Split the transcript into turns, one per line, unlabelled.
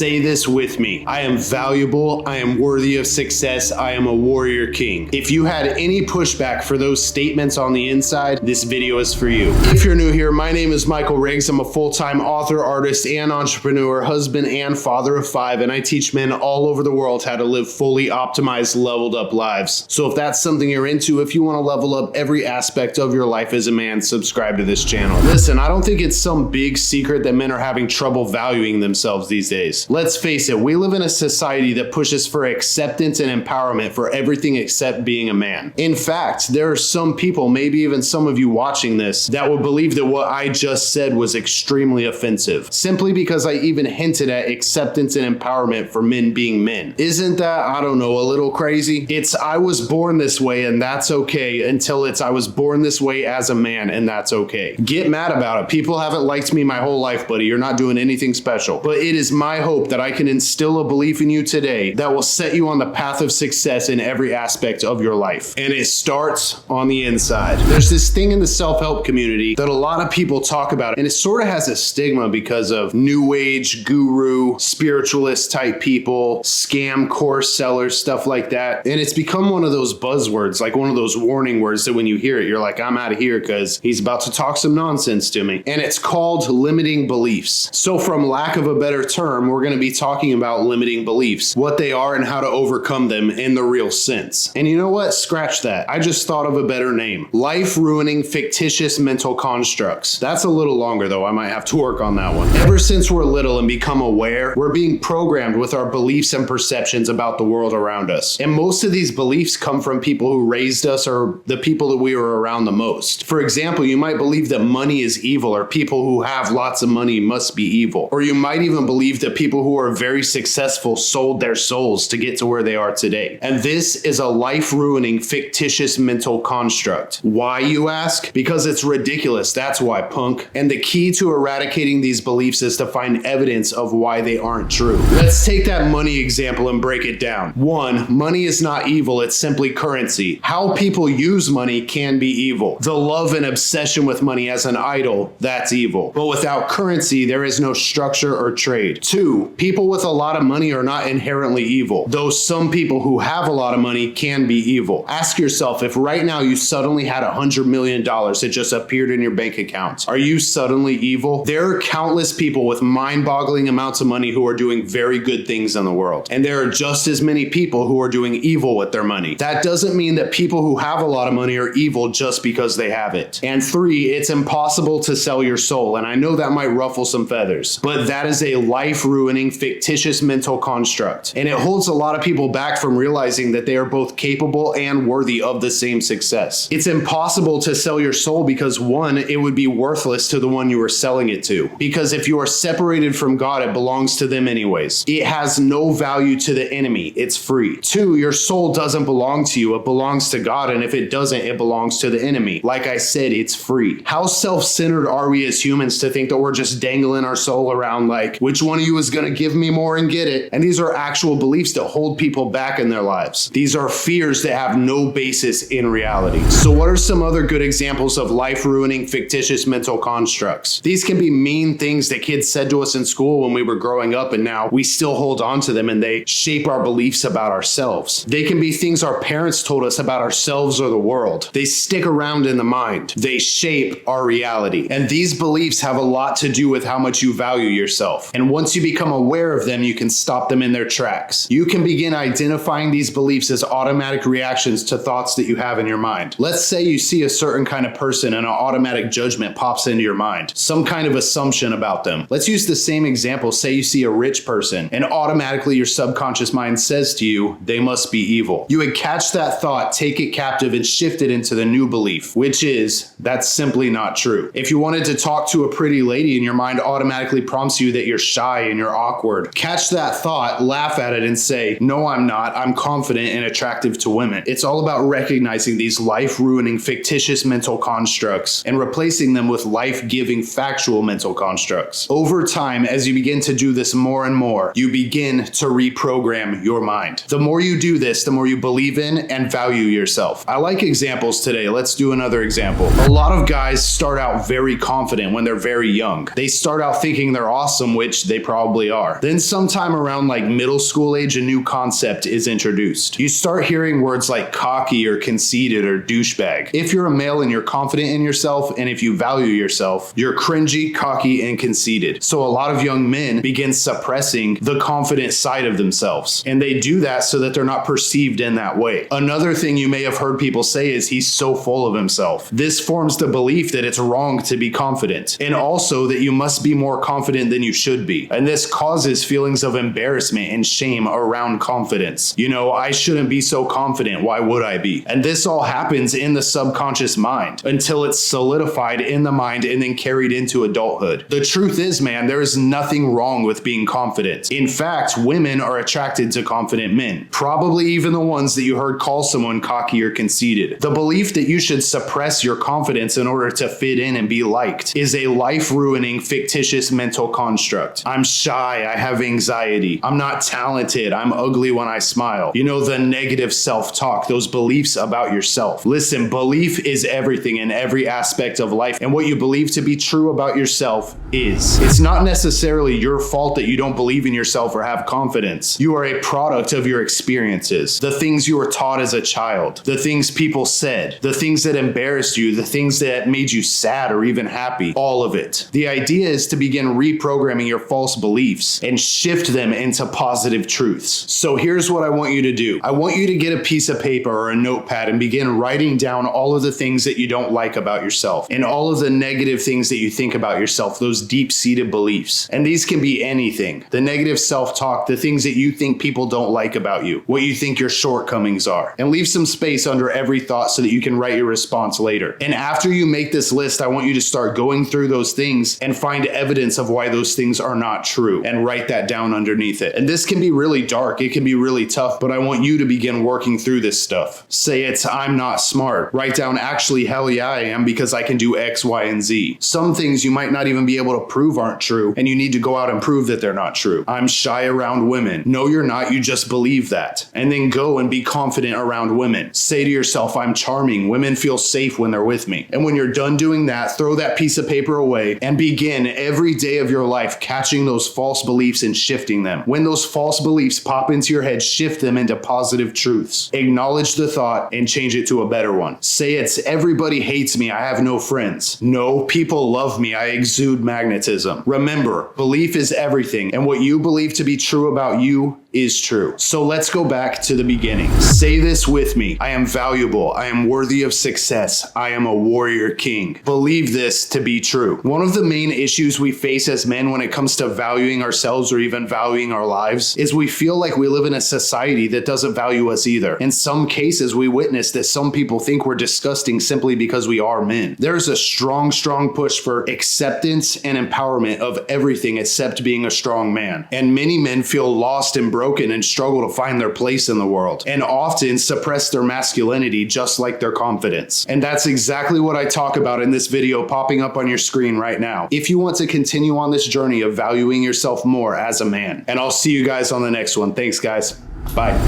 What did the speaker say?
Say this with me. I am valuable. I am worthy of success. I am a warrior king. If you had any pushback for those statements on the inside, this video is for you. If you're new here, my name is Michael Riggs. I'm a full-time author, artist, and entrepreneur, husband and father of 5, and I teach men all over the world how to live fully optimized, leveled up lives. So if that's something you're into, if you want to level up every aspect of your life as a man, subscribe to this channel. Listen, I don't think it's some big secret that men are having trouble valuing themselves these days. Let's face it, we live in a society that pushes for acceptance and empowerment for everything except being a man. In fact, there are some people, maybe even some of you watching this, that would believe that what I just said was extremely offensive, simply because I even hinted at acceptance and empowerment for men being men. Isn't that, I don't know, a little crazy? It's I was born this way and that's okay, until it's I was born this way as a man and that's okay. Get mad about it. People haven't liked me my whole life, buddy. You're not doing anything special. But it is my hope that I can instill a belief in you today that will set you on the path of success in every aspect of your life. And it starts on the inside. There's this thing in the self-help community that a lot of people talk about, and it sort of has a stigma because of new age guru, spiritualist type people, scam course sellers, stuff like that. And it's become one of those buzzwords, like one of those warning words that when you hear it, you're like, I'm out of here because he's about to talk some nonsense to me. And it's called limiting beliefs. So from lack of a better term, we're going to be talking about limiting beliefs, what they are and how to overcome them in the real sense. And you know what? Scratch that. I just thought of a better name. Life-ruining fictitious mental constructs. That's a little longer though. I might have to work on that one. Ever since we're little and become aware, we're being programmed with our beliefs and perceptions about the world around us. And most of these beliefs come from people who raised us or the people that we were around the most. For example, you might believe that money is evil, or people who have lots of money must be evil. Or you might even believe that people who are very successful sold their souls to get to where they are today. And this is a life-ruining fictitious mental construct. Why, you ask? Because it's ridiculous. That's why, punk. And the key to eradicating these beliefs is to find evidence of why they aren't true. Let's take that money example and break it down. 1, money is not evil, it's simply currency. How people use money can be evil. The love and obsession with money as an idol, that's evil. But without currency, there is no structure or trade. 2, people with a lot of money are not inherently evil, though some people who have a lot of money can be evil. Ask yourself, if right now you suddenly had $100 million that just appeared in your bank account, are you suddenly evil? There are countless people with mind-boggling amounts of money who are doing very good things in the world. And there are just as many people who are doing evil with their money. That doesn't mean that people who have a lot of money are evil just because they have it. And 3, it's impossible to sell your soul. And I know that might ruffle some feathers, but that is a life-ruining fictitious mental construct. And it holds a lot of people back from realizing that they are both capable and worthy of the same success. It's impossible to sell your soul because 1, it would be worthless to the one you are selling it to. Because if you are separated from God, it belongs to them anyways. It has no value to the enemy. It's free. 2, your soul doesn't belong to you. It belongs to God. And if it doesn't, it belongs to the enemy. Like I said, it's free. How self-centered are we as humans to think that we're just dangling our soul around like, which one of you is going to give me more and get it? And these are actual beliefs that hold people back in their lives. These are fears that have no basis in reality. So what are some other good examples of life-ruining fictitious mental constructs? These can be mean things that kids said to us in school when we were growing up, and now we still hold on to them and they shape our beliefs about ourselves. They can be things our parents told us about ourselves or the world. They stick around in the mind. They shape our reality. And these beliefs have a lot to do with how much you value yourself. And once you become aware of them, you can stop them in their tracks. You can begin identifying these beliefs as automatic reactions to thoughts that you have in your mind. Let's say you see a certain kind of person and an automatic judgment pops into your mind, some kind of assumption about them. Let's use the same example. Say you see a rich person and automatically your subconscious mind says to you, they must be evil. You would catch that thought, take it captive, and shift it into the new belief, which is, that's simply not true. If you wanted to talk to a pretty lady and your mind automatically prompts you that you're shy and you're awkward, catch that thought, laugh at it, and say, no, I'm not. I'm confident and attractive to women. It's all about recognizing these life-ruining fictitious mental constructs and replacing them with life-giving factual mental constructs. Over time, as you begin to do this more and more, you begin to reprogram your mind. The more you do this, the more you believe in and value yourself. I like examples today. Let's do another example. A lot of guys start out very confident when they're very young. They start out thinking they're awesome, which they probably actually are. Then sometime around like middle school age, a new concept is introduced. You start hearing words like cocky or conceited or douchebag. If you're a male and you're confident in yourself, and if you value yourself, you're cringy, cocky, and conceited. So a lot of young men begin suppressing the confident side of themselves. And they do that so that they're not perceived in that way. Another thing you may have heard people say is he's so full of himself. This forms the belief that it's wrong to be confident, and also that you must be more confident than you should be. And this causes feelings of embarrassment and shame around confidence. You know, I shouldn't be so confident. Why would I be? And this all happens in the subconscious mind until it's solidified in the mind and then carried into adulthood. The truth is, man, there is nothing wrong with being confident. In fact, women are attracted to confident men, probably even the ones that you heard call someone cocky or conceited. The belief that you should suppress your confidence in order to fit in and be liked is a life-ruining, fictitious mental construct. I'm shy, I have anxiety, I'm not talented, I'm ugly when I smile. You know, the negative self-talk, those beliefs about yourself. Listen, belief is everything in every aspect of life, and what you believe to be true about yourself is. It's not necessarily your fault that you don't believe in yourself or have confidence. You are a product of your experiences, the things you were taught as a child, the things people said, the things that embarrassed you, the things that made you sad or even happy, all of it. The idea is to begin reprogramming your false beliefs and shift them into positive truths. So here's what I want you to do. I want you to get a piece of paper or a notepad and begin writing down all of the things that you don't like about yourself and all of the negative things that you think about yourself, those deep-seated beliefs. And these can be anything. The negative self-talk, the things that you think people don't like about you, what you think your shortcomings are. And leave some space under every thought so that you can write your response later. And after you make this list, I want you to start going through those things and find evidence of why those things are not true and write that down underneath it. And this can be really dark. It can be really tough, but I want you to begin working through this stuff. Say it's, I'm not smart. Write down, actually, hell yeah, I am, because I can do X, Y, and Z. Some things you might not even be able to prove aren't true, and you need to go out and prove that they're not true. I'm shy around women. No, you're not. You just believe that. And then go and be confident around women. Say to yourself, I'm charming. Women feel safe when they're with me. And when you're done doing that, throw that piece of paper away and begin every day of your life catching those false beliefs and shifting them. When those false beliefs pop into your head, shift them into positive truths. Acknowledge the thought and change it to a better one. Say it's, everybody hates me, I have no friends. No, people love me, I exude magnetism. Remember, belief is everything, and what you believe to be true about you is true. So let's go back to the beginning. Say this with me. I am valuable. I am worthy of success. I am a warrior king. Believe this to be true. One of the main issues we face as men when it comes to valuing ourselves or even valuing our lives is we feel like we live in a society that doesn't value us either. In some cases, we witness that some people think we're disgusting simply because we are men. There's a strong push for acceptance and empowerment of everything except being a strong man. And many men feel lost and broken and struggle to find their place in the world, and often suppress their masculinity just like their confidence. And that's exactly what I talk about in this video popping up on your screen right now. If you want to continue on this journey of valuing yourself more as a man, and I'll see you guys on the next one. Thanks, guys. Bye.